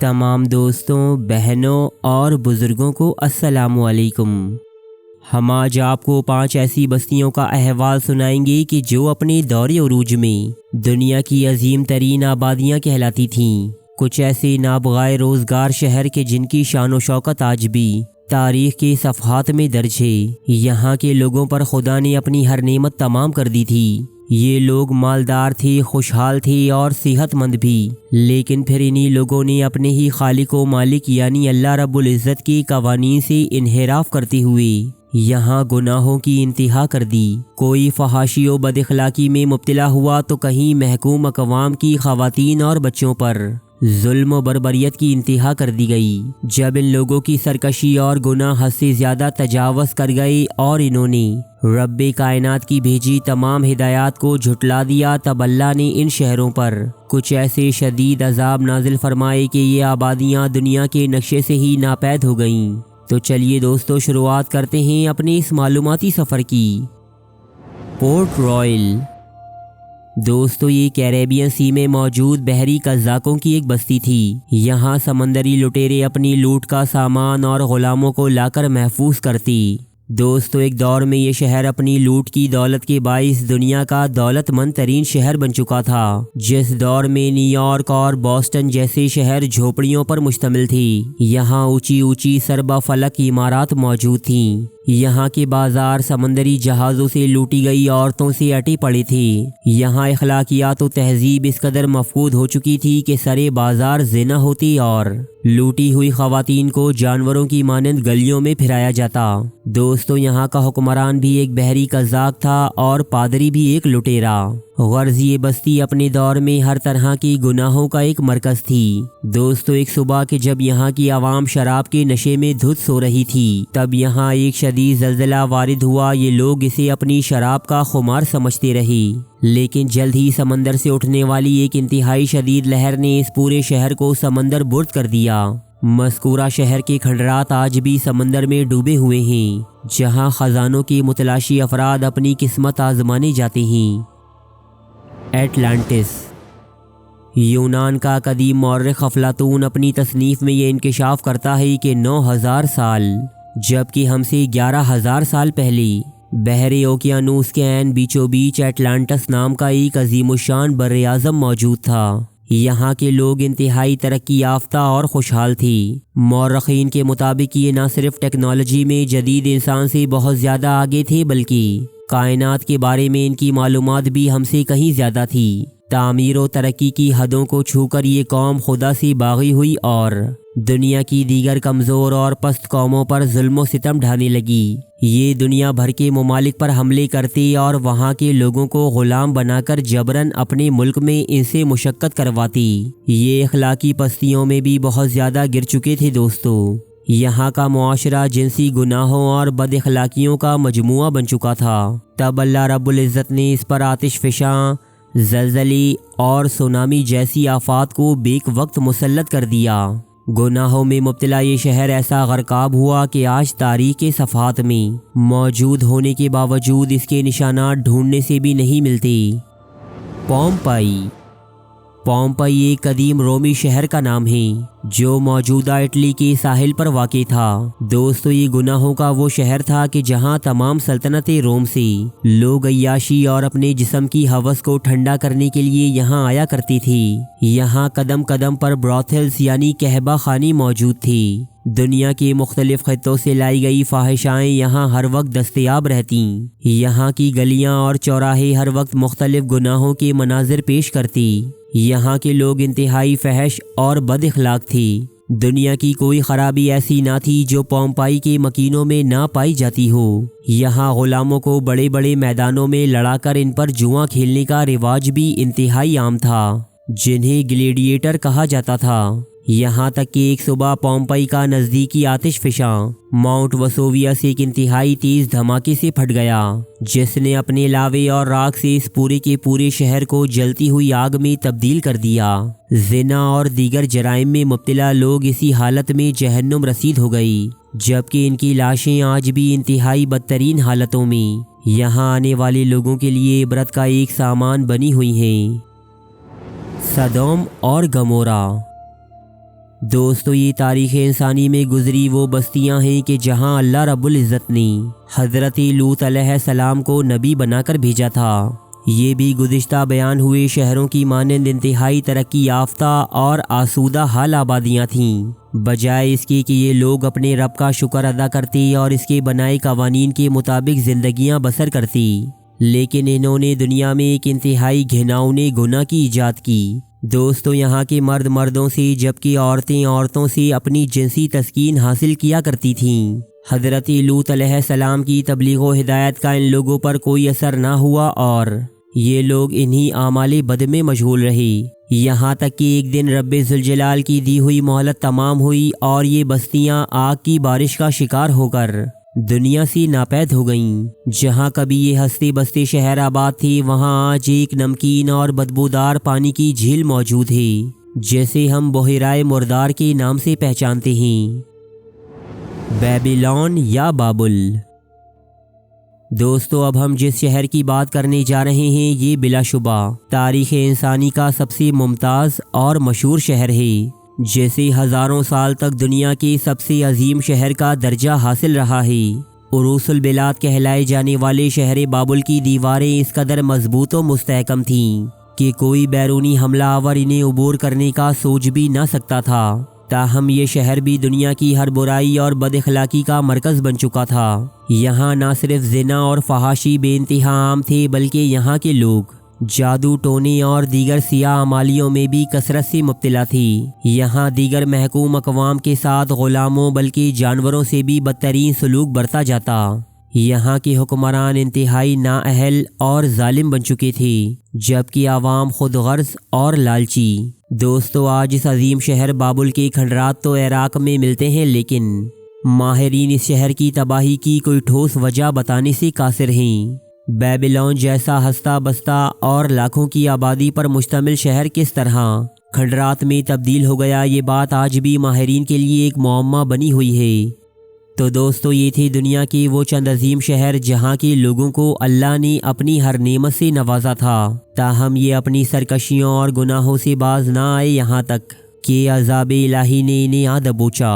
तमाम दोस्तों, बहनों और बुज़ुर्गों को अस्सलामुअलैकुम। हम आज आपको 5 ऐसी बस्तियों का अहवाल सुनाएंगे कि जो अपने दौरे उरूज में दुनिया की अजीम तरीन आबादियाँ कहलाती थीं। कुछ ऐसे नाबगाए रोज़गार शहर के जिनकी शान व शौकत आज भी तारीख़ के सफ़हात में दर्ज है। यहाँ के लोगों पर खुदा ने अपनी हर नेमत तमाम कर दी थी। ये लोग मालदार थे, खुशहाल थे और सेहतमंद भी। लेकिन फिर इन्हीं लोगों ने अपने ही खालिक व मालिक यानी अल्लाह रब्बुल इज़्ज़त के कवानीन से इन्हिराफ करते हुए यहाँ गुनाहों की इंतहा कर दी। कोई फहाशी व बदअखलाकी में मुब्तला हुआ तो कहीं महकूम अक़वाम की ख़वातीन और बच्चों पर जुल्म व बर्बरियत की इंतहा कर दी गई। जब इन लोगों की सरकशी और गुनाह हद से ज़्यादा तजावज़ कर गए और इन्होंने रब्बे कायनात की भेजी तमाम हिदायत को झुटला दिया, तब अल्लाह ने इन शहरों पर कुछ ऐसे शदीद अजाब नाजिल फरमाए कि ये आबादियाँ दुनिया के नक्शे से ही नापैद हो गईं। तो चलिए दोस्तों, शुरुआत करते हैं अपने इस मालूमाती सफ़र की। पोर्ट रॉयल दोस्तों, ये कैरेबियन सी में मौजूद बहरी कज़ाकों की एक बस्ती थी। यहाँ समंदरी लुटेरे अपनी लूट का सामान और ग़ुलामों को लाकर महफूज करती। दोस्तों, एक दौर में ये शहर अपनी लूट की दौलत के बाइस दुनिया का दौलतमंद तरीन शहर बन चुका था। जिस दौर में न्यूयॉर्क और बॉस्टन जैसे शहर झोपड़ियों पर मुश्तमिल थी, यहाँ ऊंची ऊंची सरबा फलक इमारत मौजूद थीं। यहाँ के बाजार समंदरी जहाज़ों से लूटी गई औरतों से अटे पड़े थे। यहाँ अखलाकियात व तहजीब इस कदर मफकूद हो चुकी थी कि सरे बाजार ज़िना होती और लूटी हुई ख़वातीन को जानवरों की मानंद गलियों में फिराया जाता। दोस्तों, यहाँ का हुक्मरान भी एक बहरी कज़ाक था और पादरी भी एक लुटेरा। गर्ज़ ये बस्ती अपने दौर में हर तरह की गुनाहों का एक मरकज़ थी। दोस्तों, एक सुबह के जब यहाँ की आवाम शराब के नशे में धुत सो रही थी, तब यहाँ एक शदीद ज़लज़ला वारिद हुआ। ये लोग इसे अपनी शराब का खुमार समझते रहे, लेकिन जल्द ही समंदर से उठने वाली एक इंतहाई शदीद लहर ने इस पूरे शहर को समंदर बुर्द कर दिया। मज़कूरा शहर के खंडरात आज भी समंदर में डूबे हुए हैं, जहाँ ख़जानों के मुतलाशी अफराद अपनी किस्मत आजमाने जाते हैं। एटलांटिस यूनान का कदीम मौर्रिख अफलातून अपनी तसनीफ़ में ये इंकिशाफ करता है कि 9000 साल, जबकि हमसे 11000 साल पहले बहरे ओकियानूस के ऐन बीचों बीच एटलांटिस नाम का एक अजीमुशान बर्र-ए-आज़म मौजूद था। यहाँ के लोग इंतहाई तरक्की याफ्ता और खुशहाल थे। मौर्रखीन के मुताबिक ये न सिर्फ टेक्नोलॉजी में जदीद इंसान से बहुत ज़्यादा आगे थे, बल्कि कायनात के बारे में इनकी मालूमात भी हमसे कहीं ज़्यादा थी। तामीर व तरक्की की हदों को छूकर ये कौम खुदा से बागी हुई और दुनिया की दीगर कमज़ोर और पस्त कौमों पर जुल्म व सितम ढाने लगी। ये दुनिया भर के ममालिक पर हमले करती और वहाँ के लोगों को ग़ुलाम बनाकर जबरन अपने मुल्क में इनसे मुशक्क़त करवाती। ये अखलाकी पस्तियों में भी बहुत ज़्यादा गिर चुके थे। दोस्तों, यहाँ का मुआशरा जिनसी गुनाहों और बदअखलाकियों का मजमुआ बन चुका था। तब अल्लाह रब्बुल इज़्ज़त ने इस पर आतिश फ़िशां, ज़लज़ले और सुनामी जैसी आफ़ात को बेक वक्त मुसल्लत कर दिया। गुनाहों में मुब्तला ये शहर ऐसा गरकाब हुआ कि आज तारीख़ के सफ़हात में मौजूद होने के बावजूद इसके निशानात ढूंढने से भी नहीं मिलते। पोम्पई एक कदीम रोमी शहर का नाम है जो मौजूदा इटली के साहिल पर वाक़ था। दोस्तों, ये गुनाहों का वो शहर था कि जहाँ तमाम सल्तनत रोम से लोग अय्याशी और अपने जिस्म की हवस को ठंडा करने के लिए यहाँ आया करती थी। यहाँ कदम कदम पर ब्रॉथल्स यानी कहबा खानी मौजूद थी। दुनिया के मुख्तलिफ खित्तों से लाई गई फाहिशाएँ यहाँ हर वक्त दस्तयाब रहती। यहाँ की गलियाँ और चौराहे हर वक्त मुख्तलिफ गुनाहों के मनाजिर पेश करती। यहाँ के लोग इंतहाई फहश और बदअखलाक थे। दुनिया की कोई ख़राबी ऐसी ना थी जो पोम्पई के मकीनों में ना पाई जाती हो। यहाँ ग़ुलामों को बड़े बड़े मैदानों में लड़ाकर इन पर जुआ खेलने का रिवाज भी इंतहाई आम था, जिन्हें ग्लेडिएटर कहा जाता था। यहाँ तक कि एक सुबह पोम्पई का नज़दीकी आतिश फ़िशां माउंट वेसुवियस एक इंतहाई तेज़ धमाके से फट गया, जिसने अपने लावे और राख से इस पूरे के पूरे शहर को जलती हुई आग में तब्दील कर दिया। ज़िना और दीगर जराइम में मुब्तला लोग इसी हालत में जहन्नुम रसीद हो गई, जबकि इनकी लाशें आज भी इंतहाई बदतरीन हालतों में यहाँ आने वाले लोगों के लिए इबरत का एक सामान बनी हुई हैं। सदोम और गमोरा। दोस्तों, ये तारीख़ इंसानी में गुजरी वो बस्तियां हैं कि जहां अल्लाह रब्बुल इज़्ज़त ने हज़रत लूत अलैहिस्सलाम को नबी बनाकर भेजा था। ये भी गुज़िश्ता बयान हुए शहरों की मानंद इंतहाई तरक्की याफ्ता और आसूदा हाल आबादियाँ थीं, बजाय इसके कि ये लोग अपने रब का शुक्र अदा करते और इसके बनाए कवानीन के मुताबिक ज़िंदगियाँ बसर करती। लेकिन इन्होंने दुनिया में एक इंतहाई घिनौने गुनाह की ईजाद की। दोस्तों, यहाँ के मर्द मर्दों से जबकि औरतें औरतों से अपनी जिनसी तस्कीन हासिल किया करती थीं। हज़रत लूत अलैहिस्सलाम की तबलीग व हिदायत का इन लोगों पर कोई असर ना हुआ और ये लोग इन्हीं आमाले बद में मशगूल रहे। यहाँ तक कि एक दिन रब्बे ज़ुलजलाल की दी हुई मोहलत तमाम हुई और ये बस्तियाँ आग की बारिश का शिकार होकर दुनिया से नापैद हो गईं। जहाँ कभी ये हंसते बसते शहर आबाद थे, वहाँ आज एक नमकीन और बदबूदार पानी की झील मौजूद है, जैसे हम बहराए मुर्दार के नाम से पहचानते हैं। बेबीलोन या बाबुल। दोस्तों, अब हम जिस शहर की बात करने जा रहे हैं ये बिलाशुबा तारीख़ इंसानी का सबसे मुमताज़ और मशहूर शहर है, जैसे हज़ारों साल तक दुनिया के सबसे अजीम शहर का दर्जा हासिल रहा है। उरूसुल बिलाद कहलाए जाने वाले शहर बाबुल की दीवारें इस कदर मजबूत व मुस्तहकम थीं कि कोई बैरूनी हमलावर इन्हें उबूर करने का सोच भी ना सकता था। ताहम ये शहर भी दुनिया की हर बुराई और बदअखलाकी का मरकज़ बन चुका था। यहाँ ना सिर्फ ज़िना और फहाशी बेइंतहा आम थे, बल्कि यहाँ के लोग जादू टोने और दीगर सियाह अमालियों में भी कसरत से मुब्तला थी। यहाँ दीगर महकूम अक़वाम के साथ ग़ुलामों बल्कि जानवरों से भी बदतरीन सलूक बरता जाता। यहाँ के हुक्मरान इंतहाई नाअहल और जालिम बन चुके थे, जबकि आवाम खुद गर्ज और लालची। दोस्तों, आज इस अजीम शहर बाबुल के खंडरात तो इराक़ में मिलते हैं, लेकिन माहिरीन इस शहर की तबाही की कोई ठोस वजह बताने से कासिर हैं। बेबीलोन जैसा हंसता बसता और लाखों की आबादी पर मुश्तमिल शहर किस तरह खंडरात में तब्दील हो गया, ये बात आज भी माहिरीन के लिए एक मुअम्मा बनी हुई है। तो दोस्तों, ये थे दुनिया के वो चंद अजीम शहर जहाँ के लोगों को अल्लाह ने अपनी हर नेमत से नवाजा था, ताहम ये अपनी सरकशियों और गुनाहों से बाज ना आए, यहाँ तक कि अज़ाब इलाही ने इन्हें आ दबोचा।